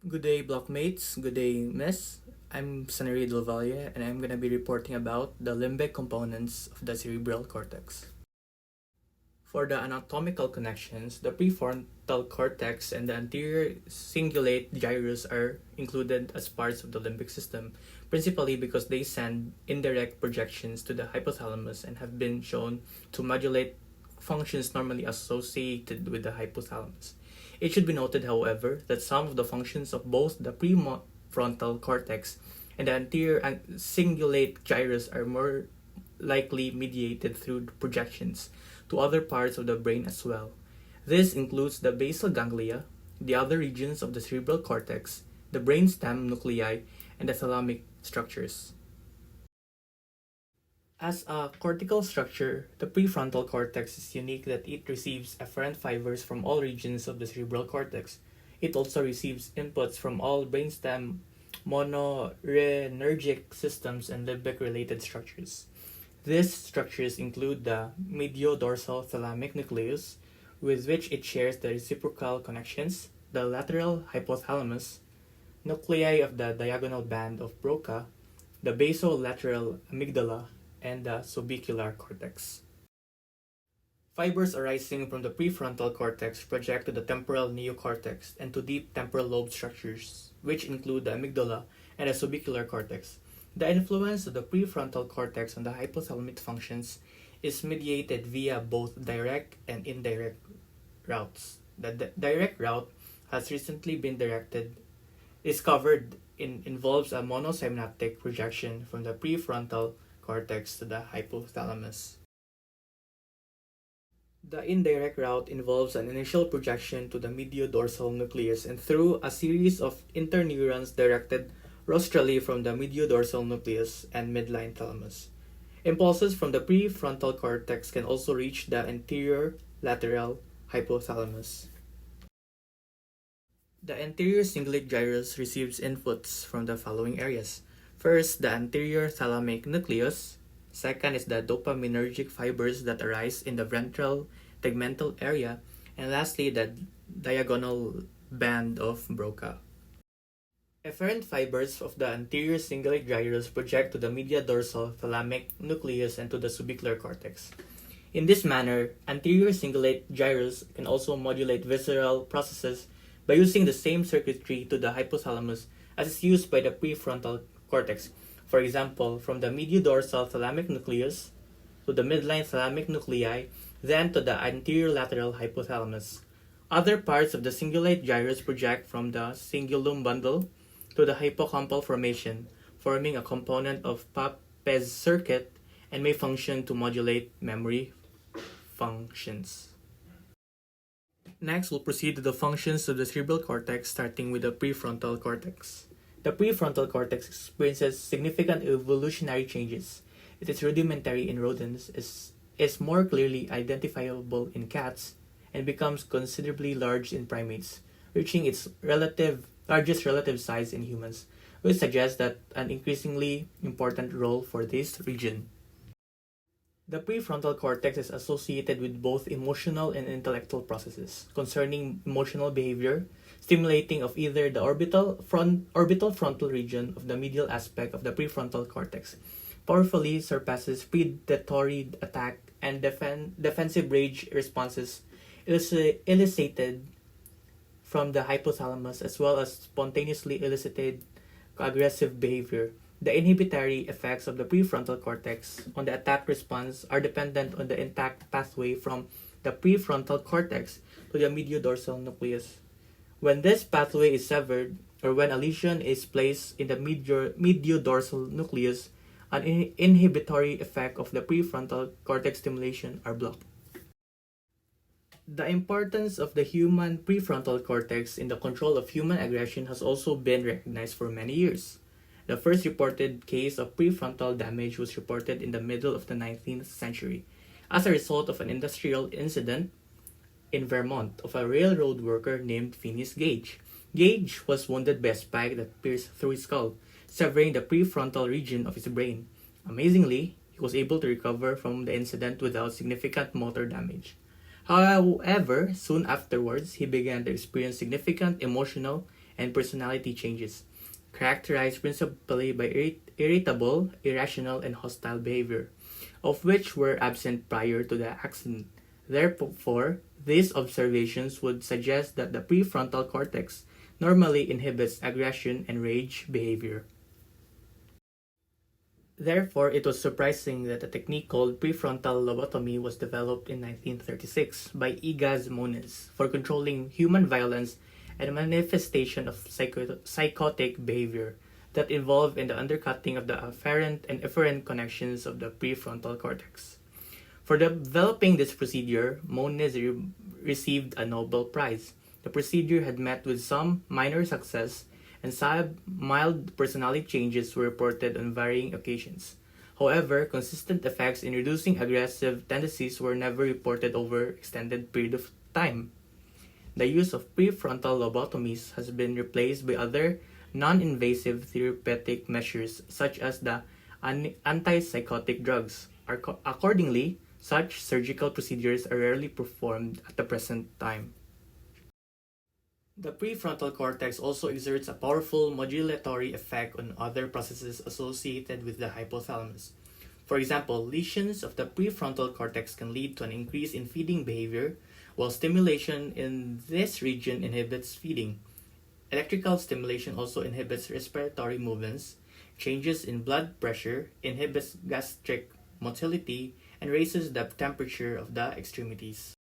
Good day, blockmates. Good day, miss. I'm Sanari Del Valle, and I'm going to be reporting about the limbic components of the cerebral cortex. For the anatomical connections, the prefrontal cortex and the anterior cingulate gyrus are included as parts of the limbic system, principally because they send indirect projections to the hypothalamus and have been shown to modulate functions normally associated with the hypothalamus. It should be noted, however, that some of the functions of both the prefrontal cortex and the anterior cingulate gyrus are more likely mediated through projections to other parts of the brain as well. This includes the basal ganglia, the other regions of the cerebral cortex, the brainstem nuclei, and the thalamic structures. As a cortical structure, the prefrontal cortex is unique that it receives afferent fibers from all regions of the cerebral cortex. It also receives inputs from all brainstem monorenergic systems and limbic-related structures. These structures include the mediodorsal thalamic nucleus, with which it shares the reciprocal connections, the lateral hypothalamus, nuclei of the diagonal band of Broca, the basolateral amygdala, and the subicular cortex. Fibers arising from the prefrontal cortex project to the temporal neocortex and to deep temporal lobe structures, which include the amygdala and the subicular cortex. The influence of the prefrontal cortex on the hypothalamic functions is mediated via both direct and indirect routes. The direct route has recently been discovered involves a monosynaptic projection from the prefrontal cortex to the hypothalamus. The indirect route involves an initial projection to the mediodorsal nucleus and through a series of interneurons directed rostrally from the mediodorsal nucleus and midline thalamus. Impulses from the prefrontal cortex can also reach the anterior lateral hypothalamus. The anterior cingulate gyrus receives inputs from the following areas. First, the anterior thalamic nucleus. Second is the dopaminergic fibers that arise in the ventral tegmental area. And lastly, the diagonal band of Broca. Efferent fibers of the anterior cingulate gyrus project to the mediadorsal thalamic nucleus and to the subicular cortex. In this manner, anterior cingulate gyrus can also modulate visceral processes by using the same circuitry to the hypothalamus as is used by the prefrontal cortex. For example, from the mediodorsal thalamic nucleus to the midline thalamic nuclei, then to the anterior lateral hypothalamus. Other parts of the cingulate gyrus project from the cingulum bundle to the hippocampal formation, forming a component of Papez circuit and may function to modulate memory functions. Next, we'll proceed to the functions of the cerebral cortex, starting with the prefrontal cortex. The prefrontal cortex experiences significant evolutionary changes. It is rudimentary in rodents, is more clearly identifiable in cats, and becomes considerably large in primates, reaching its largest relative size in humans, which suggests that an increasingly important role for this region. The prefrontal cortex is associated with both emotional and intellectual processes concerning emotional behavior, stimulating of either the orbital frontal region of the medial aspect of the prefrontal cortex, powerfully surpasses predatory attack and defensive rage responses elicited from the hypothalamus, as well as spontaneously elicited aggressive behavior. The inhibitory effects of the prefrontal cortex on the attack response are dependent on the intact pathway from the prefrontal cortex to the mediodorsal nucleus. When this pathway is severed, or when a lesion is placed in the mediodorsal nucleus, an inhibitory effect of the prefrontal cortex stimulation are blocked. The importance of the human prefrontal cortex in the control of human aggression has also been recognized for many years. The first reported case of prefrontal damage was reported in the middle of the 19th century as a result of an industrial incident in Vermont of a railroad worker named Phineas Gage. Gage was wounded by a spike that pierced through his skull, severing the prefrontal region of his brain. Amazingly, he was able to recover from the incident without significant motor damage. However, soon afterwards, he began to experience significant emotional and personality changes, characterized principally by irritable, irrational, and hostile behavior, of which were absent prior to the accident. Therefore, these observations would suggest that the prefrontal cortex normally inhibits aggression and rage behavior. Therefore, it was surprising that a technique called prefrontal lobotomy was developed in 1936 by Igaz Moniz for controlling human violence and manifestation of psychotic behavior that involve in the undercutting of the afferent and efferent connections of the prefrontal cortex. For developing this procedure, Moniz received a Nobel Prize. The procedure had met with some minor success, and some mild personality changes were reported on varying occasions. However, consistent effects in reducing aggressive tendencies were never reported over extended period of time. The use of prefrontal lobotomies has been replaced by other non-invasive therapeutic measures such as the antipsychotic drugs. Accordingly, such surgical procedures are rarely performed at the present time. The prefrontal cortex also exerts a powerful modulatory effect on other processes associated with the hypothalamus. For example, lesions of the prefrontal cortex can lead to an increase in feeding behavior, while stimulation in this region inhibits feeding. Electrical stimulation also inhibits respiratory movements, changes in blood pressure, inhibits gastric motility, and raises the temperature of the extremities.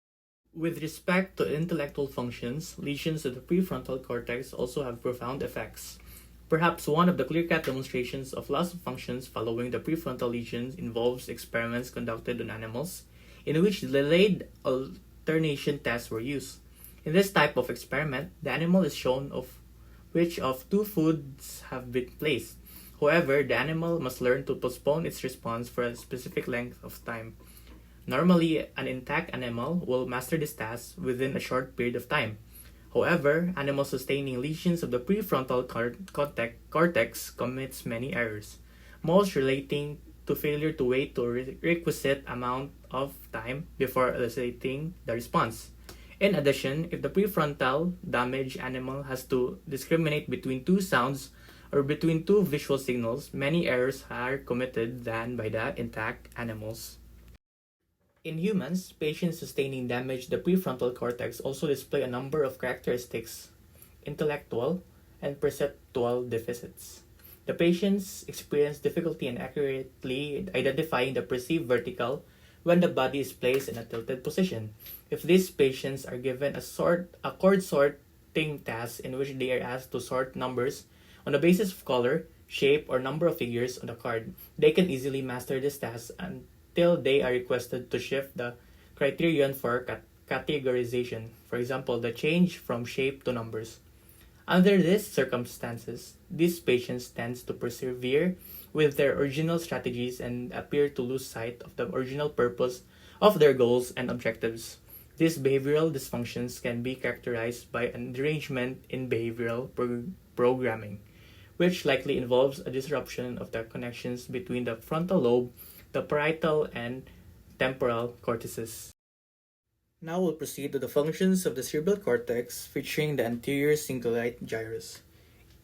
With respect to intellectual functions, lesions of the prefrontal cortex also have profound effects. Perhaps one of the clear-cut demonstrations of loss of functions following the prefrontal lesions involves experiments conducted on animals, in which delayed alternation tests were used. In this type of experiment, the animal is shown of which of two foods have been placed. However, the animal must learn to postpone its response for a specific length of time. Normally, an intact animal will master this task within a short period of time. However, animals sustaining lesions of the prefrontal cortex commits many errors, most relating to failure to wait the requisite amount of time before eliciting the response. In addition, if the prefrontal damaged animal has to discriminate between two sounds or between two visual signals, many errors are committed than by the intact animals. In humans, patients sustaining damage to the prefrontal cortex also display a number of characteristics, intellectual and perceptual deficits. The patients experience difficulty in accurately identifying the perceived vertical when the body is placed in a tilted position. If these patients are given a chord sorting task in which they are asked to sort numbers on the basis of color, shape, or number of figures on the card, they can easily master this task until they are requested to shift the criterion for categorization, for example, the change from shape to numbers. Under these circumstances, these patients tend to persevere with their original strategies and appear to lose sight of the original purpose of their goals and objectives. These behavioral dysfunctions can be characterized by an derangement in behavioral programming, which likely involves a disruption of the connections between the frontal lobe, the parietal, and temporal cortices. Now we'll proceed to the functions of the cerebral cortex featuring the anterior cingulate gyrus.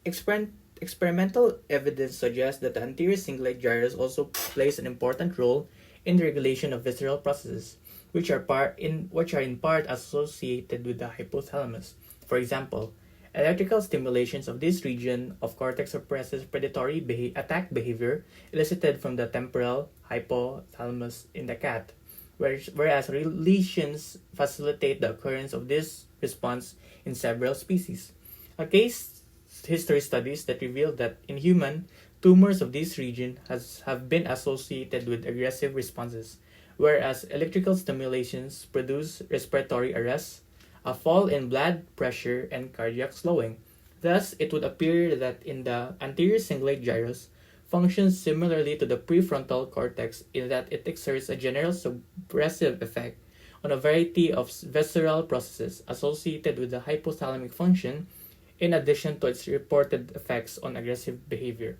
Experimental evidence suggests that the anterior cingulate gyrus also plays an important role in the regulation of visceral processes, which are in part associated with the hypothalamus. For example, electrical stimulations of this region of cortex suppresses predatory attack behavior elicited from the temporal hypothalamus in the cat, whereas lesions facilitate the occurrence of this response in several species. A case history studies that reveal that in human, tumors of this region have been associated with aggressive responses, whereas electrical stimulations produce respiratory arrest, a fall in blood pressure, and cardiac slowing. Thus, it would appear that in the anterior cingulate gyrus functions similarly to the prefrontal cortex in that it exerts a general suppressive effect on a variety of visceral processes associated with the hypothalamic function, in addition to its reported effects on aggressive behavior.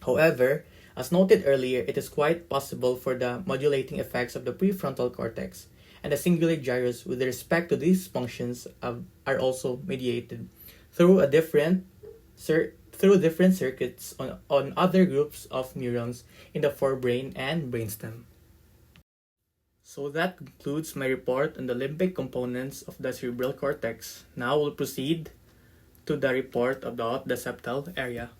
However, as noted earlier, it is quite possible for the modulating effects of the prefrontal cortex and the cingulate gyrus with respect to these functions are also mediated. through different circuits on other groups of neurons in the forebrain and brainstem. So that concludes my report on the limbic components of the cerebral cortex. Now we'll proceed to the report about the septal area.